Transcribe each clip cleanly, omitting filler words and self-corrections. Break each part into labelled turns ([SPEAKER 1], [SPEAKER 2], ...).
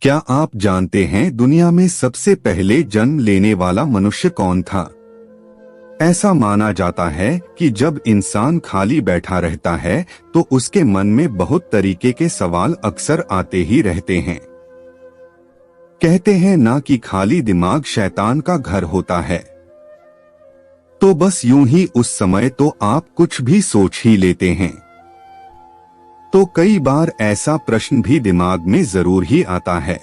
[SPEAKER 1] क्या आप जानते हैं दुनिया में सबसे पहले जन्म लेने वाला मनुष्य कौन था? ऐसा माना जाता है कि जब इंसान खाली बैठा रहता है तो उसके मन में बहुत तरीके के सवाल अक्सर आते ही रहते हैं। कहते हैं ना कि खाली दिमाग शैतान का घर होता है। तो बस यूं ही उस समय तो आप कुछ भी सोच ही लेते हैं। तो कई बार ऐसा प्रश्न भी दिमाग में जरूर ही आता है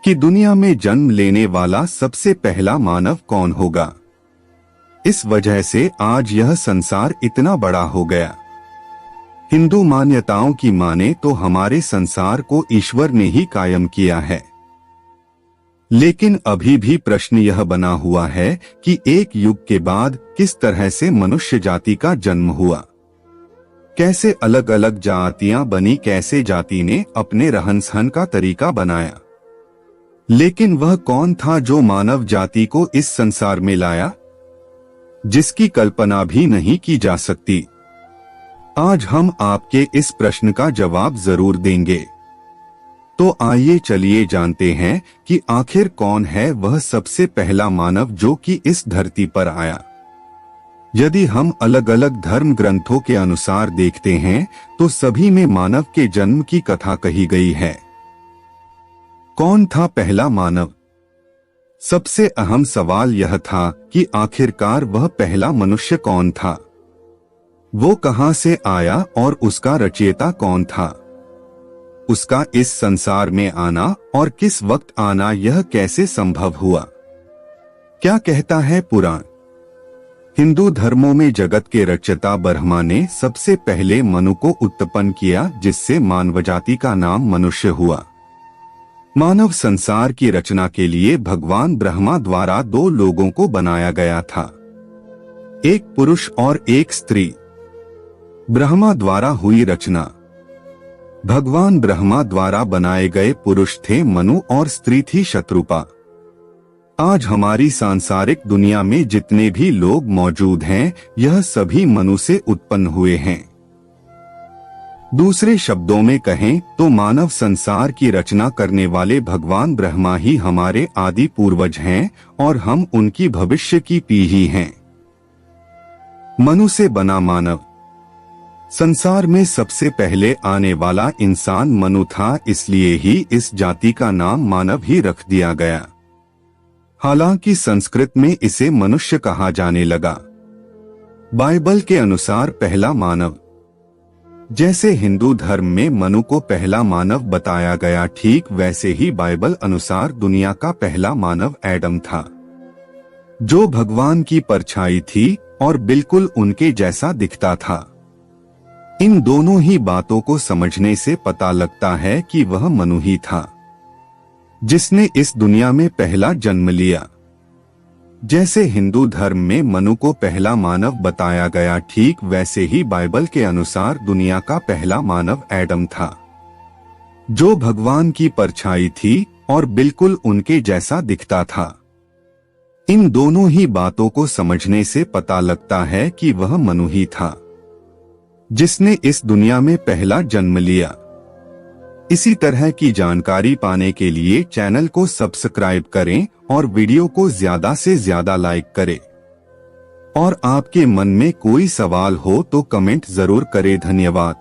[SPEAKER 1] कि दुनिया में जन्म लेने वाला सबसे पहला मानव कौन होगा। इस वजह से आज यह संसार इतना बड़ा हो गया। हिंदू मान्यताओं की माने तो हमारे संसार को ईश्वर ने ही कायम किया है। लेकिन अभी भी प्रश्न यह बना हुआ है कि एक युग के बाद किस तरह से मनुष्य जाति का जन्म हुआ, कैसे अलग अलग जातियां बनी, कैसे जाति ने अपने रहन सहन का तरीका बनाया। लेकिन वह कौन था जो मानव जाति को इस संसार में लाया, जिसकी कल्पना भी नहीं की जा सकती। आज हम आपके इस प्रश्न का जवाब जरूर देंगे। तो आइए चलिए जानते हैं कि आखिर कौन है वह सबसे पहला मानव जो कि इस धरती पर आया। यदि हम अलग अलग धर्म ग्रंथों के अनुसार देखते हैं तो सभी में मानव के जन्म की कथा कही गई है। कौन था पहला मानव? सबसे अहम सवाल यह था कि आखिरकार वह पहला मनुष्य कौन था, वो कहां से आया और उसका रचयिता कौन था। उसका इस संसार में आना और किस वक्त आना यह कैसे संभव हुआ। क्या कहता है पुराण? हिंदू धर्मों में जगत के रचयिता ब्रह्मा ने सबसे पहले मनु को उत्पन्न किया, जिससे मानव जाति का नाम मनुष्य हुआ। मानव संसार की रचना के लिए भगवान ब्रह्मा द्वारा दो लोगों को बनाया गया था, एक पुरुष और एक स्त्री। ब्रह्मा द्वारा हुई रचना। भगवान ब्रह्मा द्वारा बनाए गए पुरुष थे मनु और स्त्री थी शत्रुपा। आज हमारी सांसारिक दुनिया में जितने भी लोग मौजूद हैं, यह सभी मनु से उत्पन्न हुए हैं। दूसरे शब्दों में कहें तो मानव संसार की रचना करने वाले भगवान ब्रह्मा ही हमारे आदि पूर्वज हैं और हम उनकी भविष्य की पीढ़ी हैं। मनु से बना मानव। संसार में सबसे पहले आने वाला इंसान मनु था, इसलिए ही इस जाति का नाम मानव ही रख दिया गया। हालांकि संस्कृत में इसे मनुष्य कहा जाने लगा। बाइबल के अनुसार पहला मानव, जैसे हिंदू धर्म में मनु को पहला मानव बताया गया, ठीक वैसे ही बाइबल अनुसार दुनिया का पहला मानव एडम था, जो भगवान की परछाई थी और बिल्कुल उनके जैसा दिखता था। इन दोनों ही बातों को समझने से पता लगता है कि वह मनु ही था जिसने इस दुनिया में पहला जन्म लिया। जैसे हिंदू धर्म में मनु को पहला मानव बताया गया, ठीक वैसे ही बाइबल के अनुसार दुनिया का पहला मानव एडम था, जो भगवान की परछाई थी और बिल्कुल उनके जैसा दिखता था। इन दोनों ही बातों को समझने से पता लगता है कि वह मनु ही था जिसने इस दुनिया में पहला जन्म लिया। इसी तरह की जानकारी पाने के लिए चैनल को सब्सक्राइब करें और वीडियो को ज्यादा से ज्यादा लाइक करें। और आपके मन में कोई सवाल हो तो कमेंट जरूर करें। धन्यवाद।